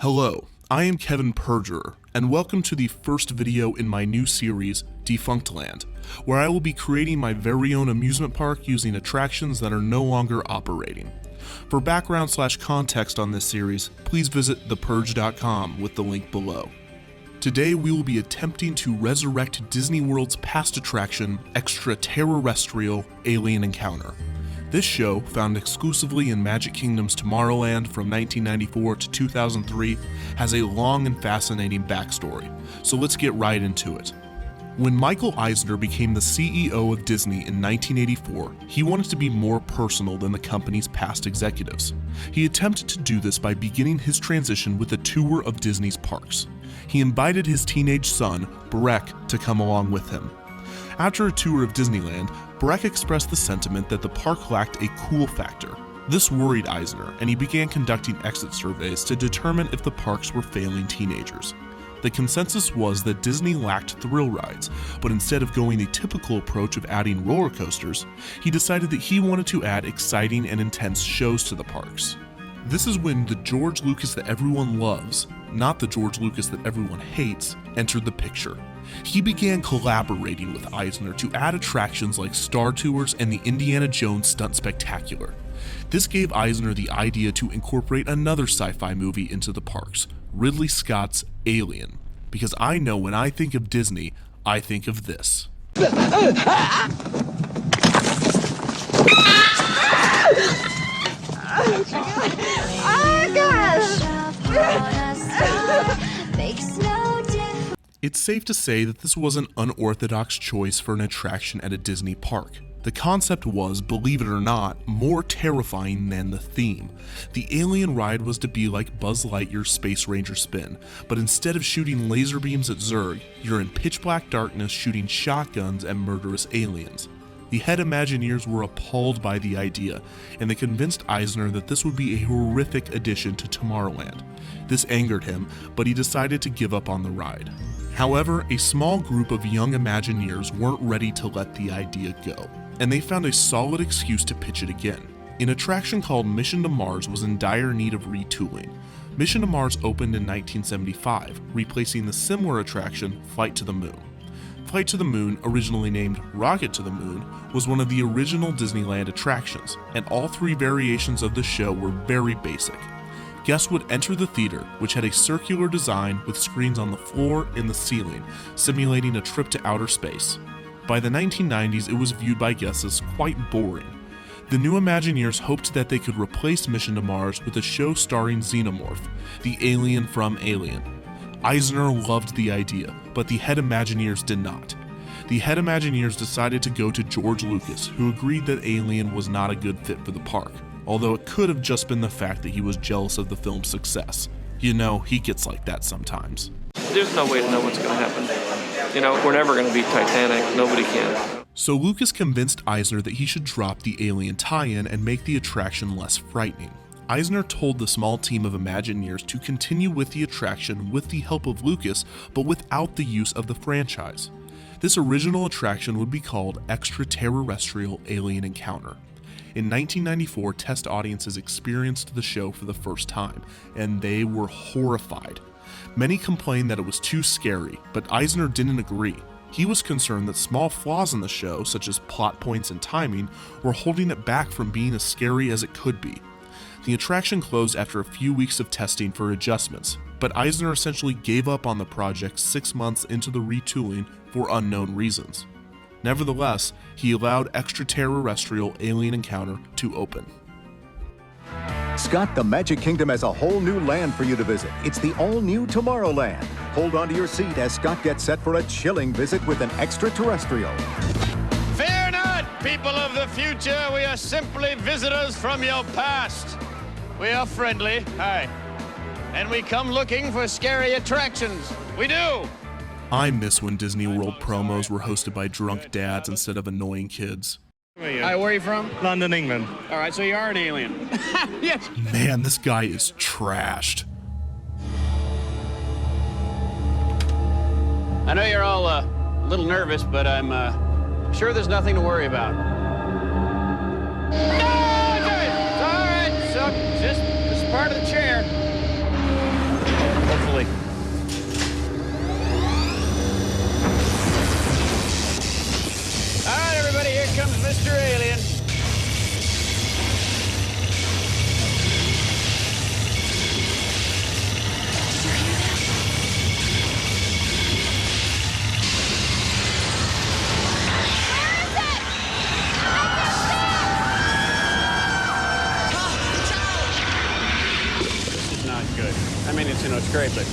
Hello, I am Kevin Perjurer, and welcome to the first video in my new series, Defunctland, where I will be creating my very own amusement park using attractions that are no longer operating. For background/context on this series, please visit thepurge.com with the link below. Today we will be attempting to resurrect Disney World's past attraction, Extraterrestrial Alien Encounter. This show, found exclusively in Magic Kingdom's Tomorrowland from 1994 to 2003, has a long and fascinating backstory, so let's get right into it. When Michael Eisner became the CEO of Disney in 1984, he wanted to be more personal than the company's past executives. He attempted to do this by beginning his transition with a tour of Disney's parks. He invited his teenage son, Breck, to come along with him. After a tour of Disneyland, Breck expressed the sentiment that the park lacked a cool factor. This worried Eisner, and he began conducting exit surveys to determine if the parks were failing teenagers. The consensus was that Disney lacked thrill rides, but instead of going the typical approach of adding roller coasters, he decided that he wanted to add exciting and intense shows to the parks. This is when the George Lucas that everyone loves, not the George Lucas that everyone hates, entered the picture. He began collaborating with Eisner to add attractions like Star Tours and the Indiana Jones Stunt Spectacular. This gave Eisner the idea to incorporate another sci-fi movie into the parks, Ridley Scott's Alien. Because I know when I think of Disney, I think of this. It's safe to say that this was an unorthodox choice for an attraction at a Disney park. The concept was, believe it or not, more terrifying than the theme. The Alien ride was to be like Buzz Lightyear's Space Ranger spin, but instead of shooting laser beams at Zurg, you're in pitch black darkness shooting shotguns at murderous aliens. The head Imagineers were appalled by the idea, and they convinced Eisner that this would be a horrific addition to Tomorrowland. This angered him, but he decided to give up on the ride. However, a small group of young Imagineers weren't ready to let the idea go, and they found a solid excuse to pitch it again. An attraction called Mission to Mars was in dire need of retooling. Mission to Mars opened in 1975, replacing the similar attraction Flight to the Moon. Flight to the Moon, originally named Rocket to the Moon, was one of the original Disneyland attractions, and all three variations of the show were very basic. Guests would enter the theater, which had a circular design with screens on the floor and the ceiling, simulating a trip to outer space. By the 1990s, it was viewed by guests as quite boring. The new Imagineers hoped that they could replace Mission to Mars with a show starring Xenomorph, the alien from Alien. Eisner loved the idea, but the head Imagineers did not. The head Imagineers decided to go to George Lucas, who agreed that Alien was not a good fit for the park, although it could have just been the fact that he was jealous of the film's success. You know, he gets like that sometimes. There's no way to know what's going to happen. You know, we're never going to beat Titanic. Nobody can. So Lucas convinced Eisner that he should drop the Alien tie-in and make the attraction less frightening. Eisner told the small team of Imagineers to continue with the attraction with the help of Lucas, but without the use of the franchise. This original attraction would be called Extraterrestrial Alien Encounter. In 1994, test audiences experienced the show for the first time, and they were horrified. Many complained that it was too scary, but Eisner didn't agree. He was concerned that small flaws in the show, such as plot points and timing, were holding it back from being as scary as it could be. The attraction closed after a few weeks of testing for adjustments, but Eisner essentially gave up on the project 6 months into the retooling for unknown reasons. Nevertheless, he allowed Extraterrestrial Alien Encounter to open. Scott, the Magic Kingdom has a whole new land for you to visit. It's the all-new Tomorrowland. Hold on to your seat as Scott gets set for a chilling visit with an extraterrestrial. Fear not, people of the future. We are simply visitors from your past. We are friendly, hi, and we come looking for scary attractions. We do. I miss when Disney World promos were hosted by drunk dads instead of annoying kids. Hi, where are you from? London, England. All right, so you are an alien. Yes. Man, this guy is trashed. I know you're all a little nervous, but I'm sure there's nothing to worry about. No! It's all right, so just part of the chair. scrape it.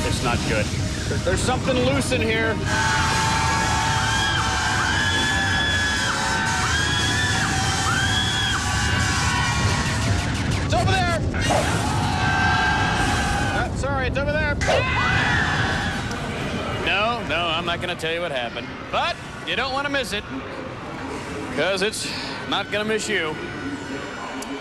It's not good. There's something loose in here. It's over there. Sorry, it's over there. No, I'm not going to tell you what happened. But you don't want to miss it, because it's not going to miss you.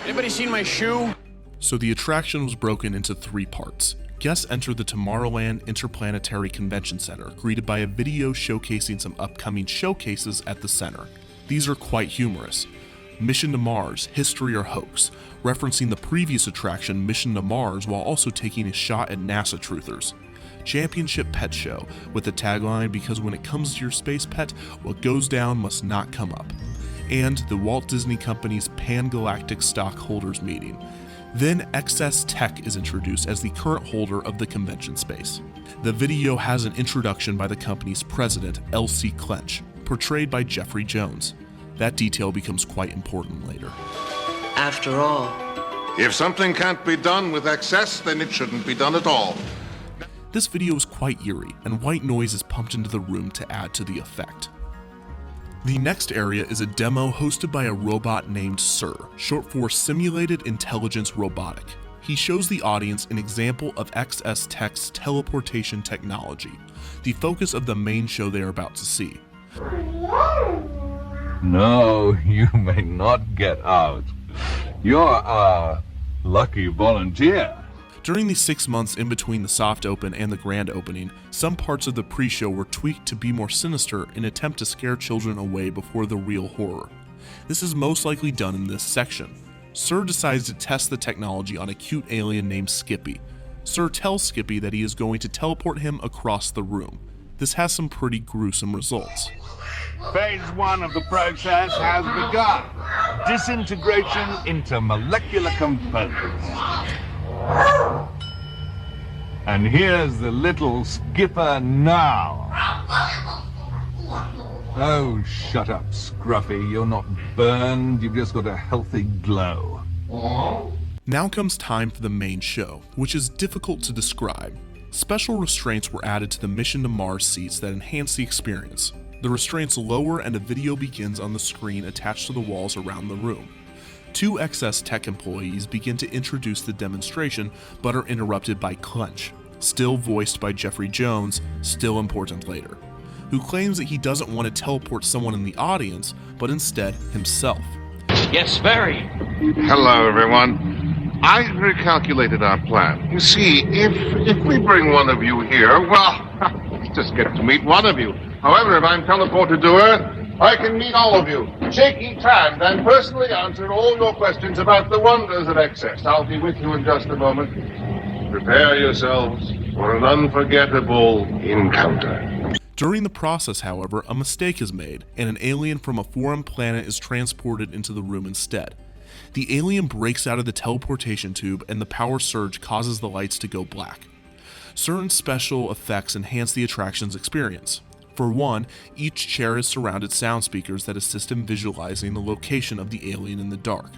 Anybody seen my shoe? So the attraction was broken into 3 parts. Guests enter the Tomorrowland Interplanetary Convention Center, greeted by a video showcasing some upcoming showcases at the center. These are quite humorous. Mission to Mars, History or Hoax, referencing the previous attraction Mission to Mars while also taking a shot at NASA truthers. Championship Pet Show, with the tagline, because when it comes to your space pet, what goes down must not come up. And the Walt Disney Company's Pan-Galactic Stockholders Meeting. Then XS Tech is introduced as the current holder of the convention space. The video has an introduction by the company's president, L.C. Clench, portrayed by Jeffrey Jones. That detail becomes quite important later. After all, if something can't be done with excess, then it shouldn't be done at all. This video is quite eerie, and white noise is pumped into the room to add to the effect. The next area is a demo hosted by a robot named Sir, short for Simulated Intelligence Robotic. He shows the audience an example of XS Tech's teleportation technology, the focus of the main show they are about to see. No, you may not get out. You're our lucky volunteer. During the 6 months in between the soft open and the grand opening, some parts of the pre-show were tweaked to be more sinister in an attempt to scare children away before the real horror. This is most likely done in this section. Sir decides to test the technology on a cute alien named Skippy. Sir tells Skippy that he is going to teleport him across the room. This has some pretty gruesome results. Phase 1 of the process has begun. Disintegration into molecular components. And here's the little skipper now. Oh, shut up, Scruffy. You're not burned, you've just got a healthy glow. Now comes time for the main show, which is difficult to describe. Special restraints were added to the Mission to Mars seats that enhance the experience. The restraints lower and a video begins on the screen attached to the walls around the room. 2 XS Tech employees begin to introduce the demonstration, but are interrupted by Clench, still voiced by Jeffrey Jones, still important later, who claims that he doesn't want to teleport someone in the audience, but instead himself. Yes, very. Hello, everyone. I recalculated our plan. You see, if we bring one of you here, well, just get to meet one of you. However, if I'm teleported to Earth, I can meet all of you, shake each hand, and personally answer all your questions about the wonders of excess. I'll be with you in just a moment. Prepare yourselves for an unforgettable encounter. During the process, however, a mistake is made, and an alien from a foreign planet is transported into the room instead. The alien breaks out of the teleportation tube, and the power surge causes the lights to go black. Certain special effects enhance the attraction's experience. For one, each chair has surrounded sound speakers that assist in visualizing the location of the alien in the dark.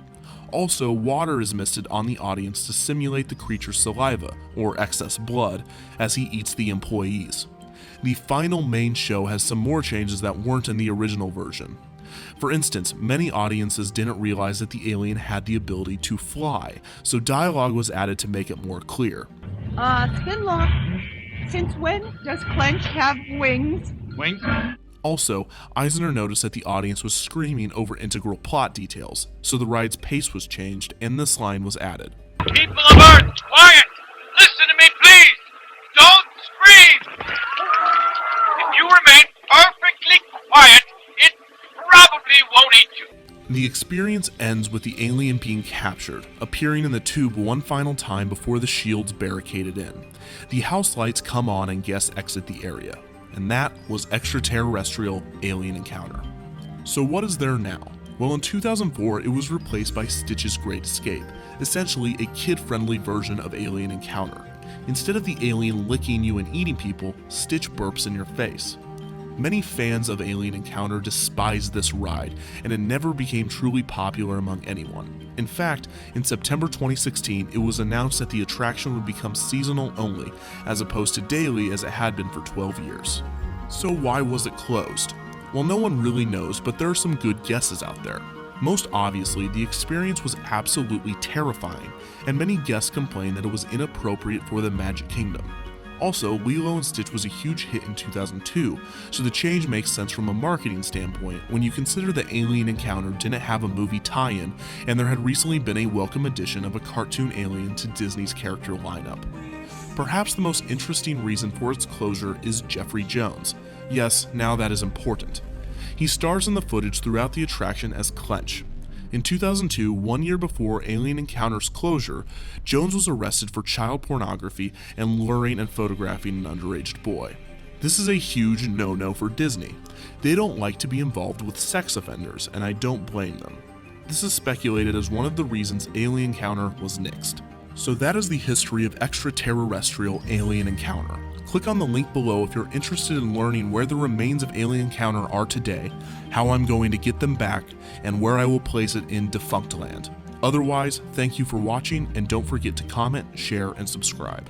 Also, water is misted on the audience to simulate the creature's saliva, or excess blood, as he eats the employees. The final main show has some more changes that weren't in the original version. For instance, many audiences didn't realize that the alien had the ability to fly, so dialogue was added to make it more clear. Spinlock, since when does Clench have wings? Wink. Also, Eisner noticed that the audience was screaming over integral plot details, so the ride's pace was changed and this line was added. People of Earth, quiet! Listen to me, please! Don't scream! If you remain perfectly quiet, it probably won't eat you. The experience ends with the alien being captured, appearing in the tube one final time before the shields barricaded in. The house lights come on and guests exit the area. And that was Extraterrestrial Alien Encounter. So what is there now? Well, in 2004, it was replaced by Stitch's Great Escape, essentially a kid-friendly version of Alien Encounter. Instead of the alien licking you and eating people, Stitch burps in your face. Many fans of Alien Encounter despised this ride, and it never became truly popular among anyone. In fact, in September 2016, it was announced that the attraction would become seasonal only, as opposed to daily as it had been for 12 years. So why was it closed? Well, no one really knows, but there are some good guesses out there. Most obviously, the experience was absolutely terrifying, and many guests complained that it was inappropriate for the Magic Kingdom. Also, Lilo and Stitch was a huge hit in 2002, so the change makes sense from a marketing standpoint when you consider that Alien Encounter didn't have a movie tie-in, and there had recently been a welcome addition of a cartoon alien to Disney's character lineup. Perhaps the most interesting reason for its closure is Jeffrey Jones. Yes, now that is important. He stars in the footage throughout the attraction as Clench. In 2002, 1 year before Alien Encounter's closure, Jones was arrested for child pornography and luring and photographing an underage boy. This is a huge no-no for Disney. They don't like to be involved with sex offenders, and I don't blame them. This is speculated as one of the reasons Alien Encounter was nixed. So that is the history of Extraterrestrial Alien Encounter. Click on the link below if you're interested in learning where the remains of Alien Encounter are today, how I'm going to get them back, and where I will place it in Defunctland. Otherwise, thank you for watching, and don't forget to comment, share, and subscribe.